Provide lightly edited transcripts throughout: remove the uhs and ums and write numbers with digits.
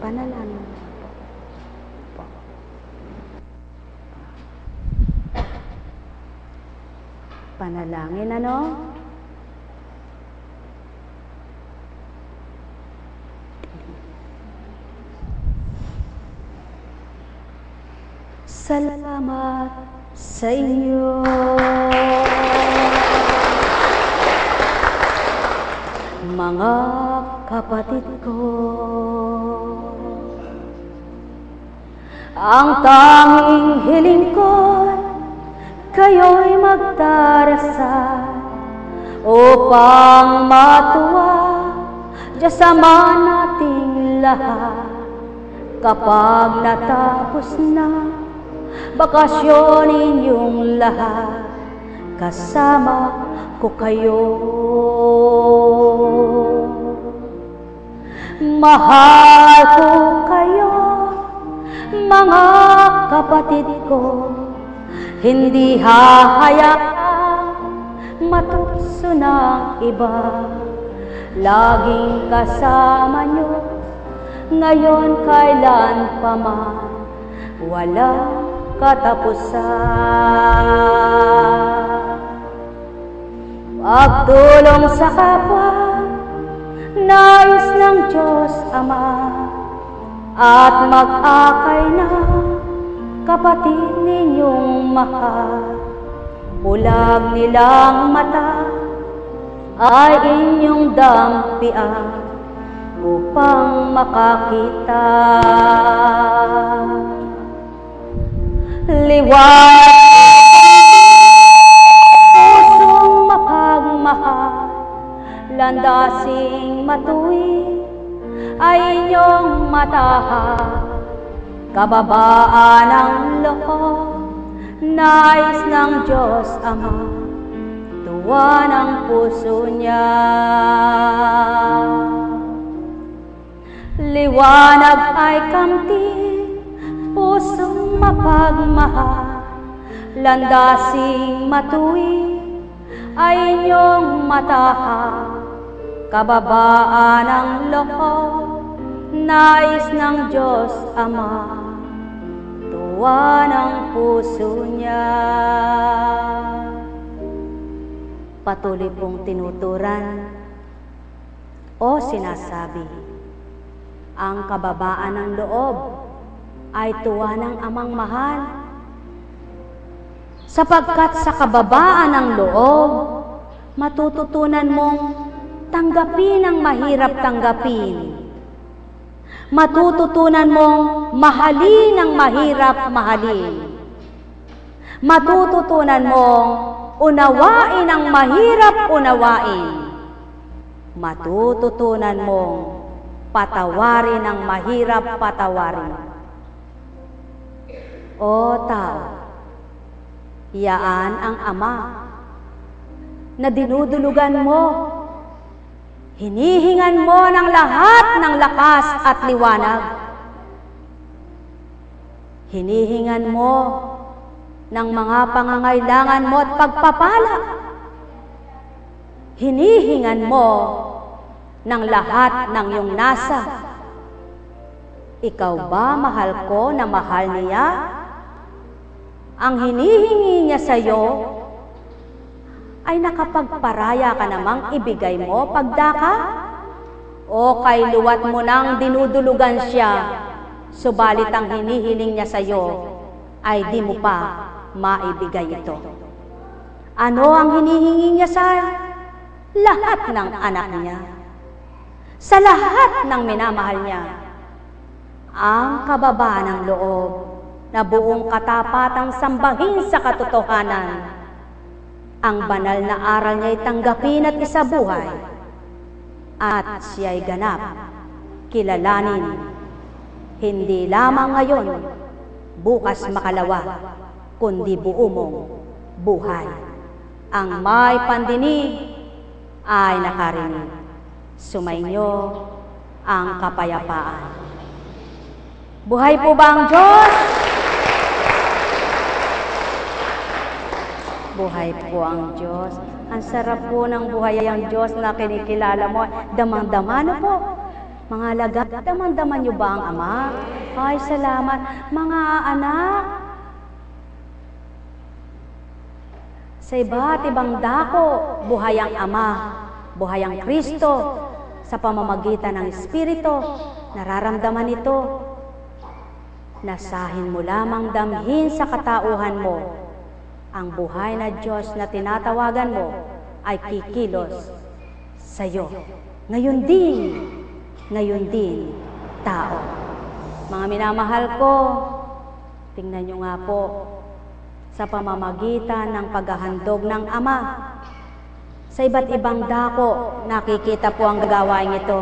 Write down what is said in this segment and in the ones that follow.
Panalangin. Panalangin, ano? Salamat sa inyo, mga kapatid ko. Ang tanging hiling ko, kayo'y magdarasal upang matuwa kasama nating lahat. Kapag natapos na bakasyon ninyong lahat, kasama ko kayo. Mahal ko kayo, mga kapatid ko. Hindi hahayaan matukso ng iba. Laging kasama nyo, ngayon kailan pa man, walang katapusan. Pagtulong sa kapwa, nais ng Diyos Ama, at mag-akay na kapatid ninyong mahal. Bulag nilang mata ay inyong dampian upang makakita. Liwanag pusong mapagmahal, landasing matuwid ay inyong matahal. Kababaan ang loob, nais ng Diyos Ama, tuwa ng puso niya. Liwanag ay kamti, pusong mapagmahal, landasing matuwid ay inyong matahal. Kababaan ang loob, nais ng Diyos Ama, tuwa ng puso niya. Patuloy pong tinuturan o sinasabi, ang kababaan ng loob ay tuwa ng Amang mahal, sapagkat sa kababaan ng loob, matututunan mong tanggapin ang mahirap tanggapin. Matututunan mong mahalin ang mahirap mahalin. Matututunan mong unawain ang mahirap unawain. Matututunan mong patawarin ang mahirap patawarin. O tao, yaan ang Ama na dinudulugan mo. Hinihingan mo ng lahat ng lakas at liwanag. Hinihingan mo ng mga pangangailangan mo at pagpapala. Hinihingan mo ng lahat ng iyong nasa. Ikaw ba mahal ko na mahal niya? Ang hinihingi niya sa iyo ay nakapagparaya ka namang ibigay mo pagdaka? O kay luwat mo nang dinudulugan siya, subalit ang hinihiling niya sa iyo ay di mo pa maibigay ito? Ano ang hinihingi niya sa lahat ng anak niya? Sa lahat ng minamahal niya? Ang kababaan ng loob na buong katapatang sambahin sa katotohanan. Ang banal na aral niya'y tanggapin at isabuhay, at siya'y ganap, kilalanin, hindi lamang ngayon, bukas makalawa, kundi buo mong buhay. Ang may pandinig ay nakarinig. Sumainyo ang kapayapaan. Buhay po ba ang Diyos? Buhay po ang Diyos. Ang sarap po ng buhay ang Diyos na kinikilala mo. Damang-dama na po. Mga alagad, daman-daman niyo ba ang Ama? Ay, salamat. Mga anak, sa iba't ibang dako, buhay ang Ama, buhay ang Kristo, sa pamamagitan ng Espiritu, nararamdaman ito. Nasahin mo lamang damhin sa katauhan mo. Ang buhay na Diyos na tinatawagan mo ay kikilos sa iyo. Ngayon din, tao. Mga minamahal ko, tingnan nyo nga po, sa pamamagitan ng paghahandog ng Ama, sa iba't ibang dako, nakikita po ang gawain ito.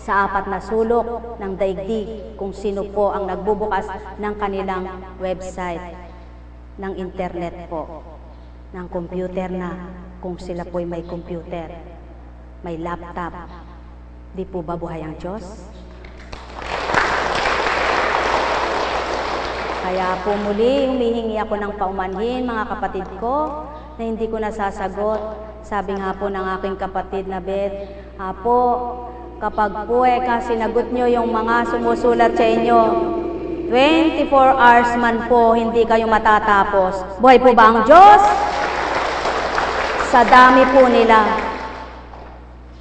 Sa 4 na sulok ng daigdig, kung sino po ang nagbubukas ng kanilang website, ng internet po, ng computer na, kung sila po'y may computer, may laptop, di po ba buhay ang Diyos? Kaya po muli, humihingi ako ng paumanhin, mga kapatid ko, na hindi ko nasasagot. Sabi nga po ng aking kapatid na Beth, Apo, kapag po sinagot nyo yung mga sumusulat sa inyo, 24 hours man po, hindi kayo matatapos. Buhay po ba ang Diyos? Sa dami po nila.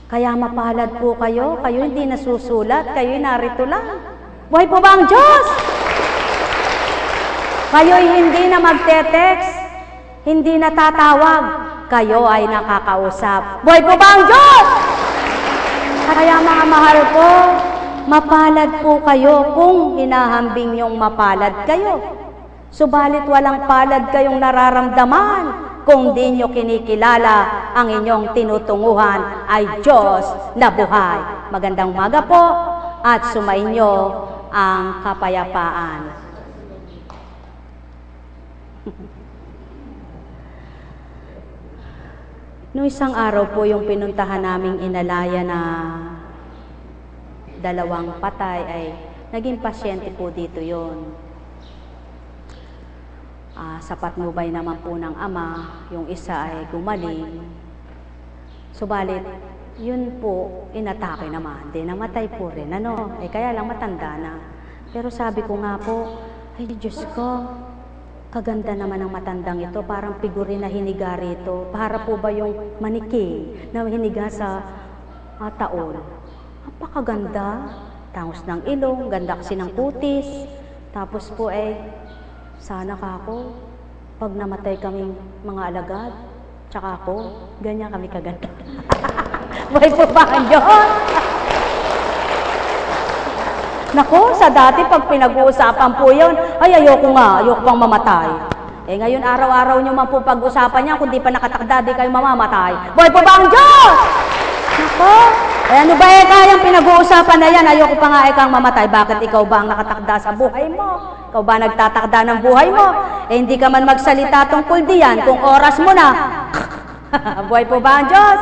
Kaya mapalad po kayo, kayo hindi nasusulat, kayo narito lang. Buhay po ba ang Diyos? Kayo'y hindi na magte-text, hindi na tatawag, kayo ay nakakausap. Buhay po ba ang Diyos? Kaya mga mahal ko, mapalad po kayo kung hinahambing yung mapalad kayo. Subalit walang palad kayong nararamdaman kung di nyo kinikilala ang inyong tinutunguhan ay Diyos na buhay. Magandang umaga po at sumainyo ang kapayapaan. Noong isang araw po yung pinuntahan naming inalaya na 2 patay ay naging pasyente po dito yon. Sa patnubay naman po ng Ama, yung isa ay gumaling. Subalit, yun po, inatake naman. Di namatay po rin. Kaya lang matanda na. Pero sabi ko nga po, ay Diyos ko, kaganda naman ang matandang ito, parang figure na hiniga rito. Para po ba yung maniki na hiniga sa taol? Napakaganda. Tangos ng ilong, ganda kasi ng kutis. Tapos po sana kako, pag namatay kaming mga alagad, tsaka ako, ganyan kami kaganda. Buhay po ba ang Diyos? Nako, sa dati pag pinag-uusapan po yun, ay ayoko pang mamatay. Ngayon araw-araw nyo man po pag-usapan niya, kung di pa nakatakda, di kayo mamamatay. Buhay po ba ang Diyos? Nako, ano ba kayang pinag-uusapan na yan? Ayoko pa nga kang mamatay. Bakit ikaw ba ang nakatakda sa buhay mo? Ikaw ba nagtatakda ng buhay mo? Hindi ka man magsalita tungkol diyan kung oras mo na. Buhay po ba ang Diyos?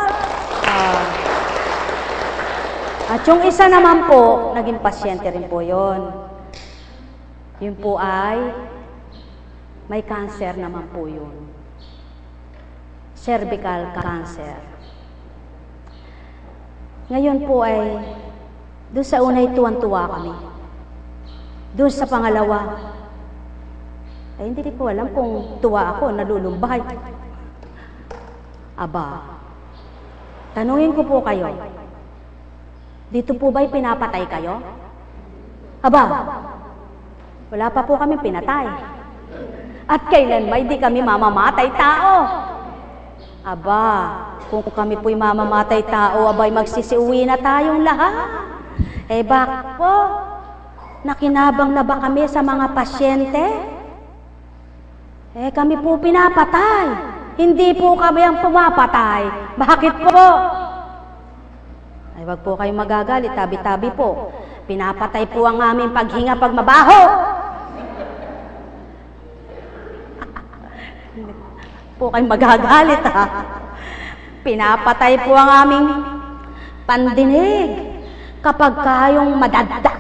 At yung isa naman po, naging pasyente rin po yun. Yun po ay may cancer naman po yun. Cervical cancer. Ngayon po doon sa unay tuwan-tuwa kami. Doon sa pangalawa, hindi ko alam kung tuwa ako, nalulumbay. Aba, tanungin ko po kayo, dito po ba'y pinapatay kayo? Aba, wala pa po kami pinatay. At kailan ba hindi kami mamamatay tao? Aba, kung kami po'y mamamatay tao, abay magsisiuwi na tayong lahat. Bakit po? Nakinabang na ba kami sa mga pasyente? Kami po pinapatay. Hindi po kami ang pumapatay. Bakit po? Wag po kayong magagalit, tabi-tabi po. Pinapatay po ang aming paghinga pag mabaho. Po kayong magagalit, ha? Pinapatay po ang aming pandinig kapag kayong madadda.